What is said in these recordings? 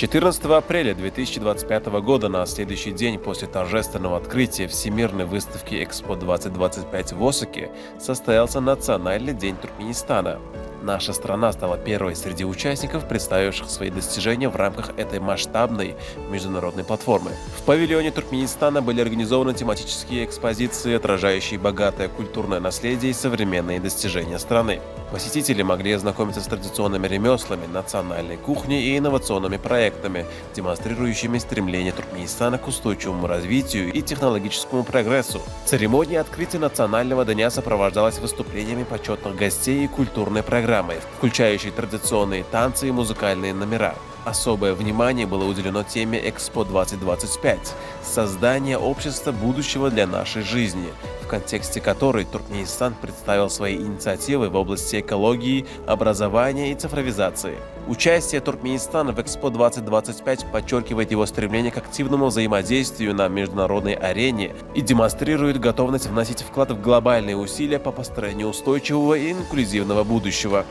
14 апреля 2025 года, на следующий день после торжественного открытия Всемирной выставки Экспо-2025 в Осаке, состоялся Национальный день Туркменистана. Наша страна стала первой среди участников, представивших свои достижения в рамках этой масштабной международной платформы. В павильоне Туркменистана были организованы тематические экспозиции, отражающие богатое культурное наследие и современные достижения страны. Посетители могли ознакомиться с традиционными ремеслами, национальной кухней и инновационными проектами, демонстрирующими стремление Туркменистана к устойчивому развитию и технологическому прогрессу. Церемония открытия Национального дня сопровождалась выступлениями почетных гостей и культурной программой, включающей традиционные танцы и музыкальные номера. Особое внимание было уделено теме Экспо-2025 – создание общества будущего для нашей жизни, в контексте которой Туркменистан представил свои инициативы в области экологии, образования и цифровизации. Участие Туркменистана в Экспо-2025 подчеркивает его стремление к активному взаимодействию на международной арене и демонстрирует готовность вносить вклад в глобальные усилия по построению устойчивого и инклюзивного будущего.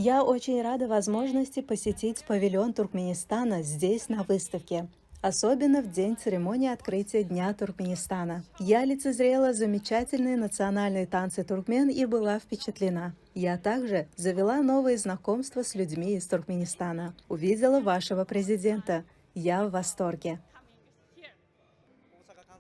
Я очень рада возможности посетить павильон Туркменистана здесь, на выставке. Особенно в день церемонии открытия Дня Туркменистана. Я лицезрела замечательные национальные танцы туркмен и была впечатлена. Я также завела новые знакомства с людьми из Туркменистана. Увидела вашего президента. Я в восторге.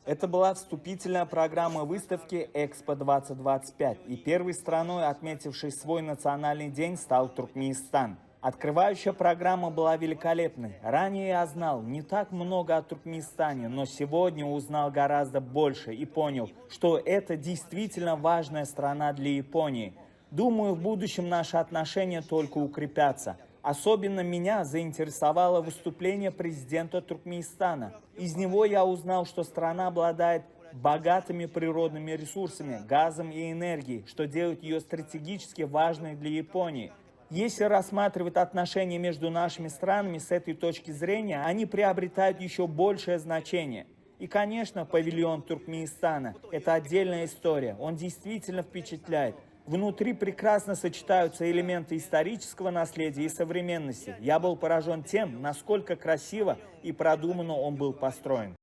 Это была вступительная программа выставки Экспо-2025, и первой страной, отметившей свой национальный день, стал Туркменистан. Открывающая программа была великолепной. Ранее я знал не так много о Туркменистане, но сегодня узнал гораздо больше и понял, что это действительно важная страна для Японии. Думаю, в будущем наши отношения только укрепятся. Особенно меня заинтересовало выступление президента Туркменистана. Из него я узнал, что страна обладает богатыми природными ресурсами, газом и энергией, что делает ее стратегически важной для Японии. Если рассматривать отношения между нашими странами с этой точки зрения, они приобретают еще большее значение. И, конечно, павильон Туркменистана – это отдельная история, он действительно впечатляет. Внутри прекрасно сочетаются элементы исторического наследия и современности. Я был поражен тем, насколько красиво и продуманно он был построен.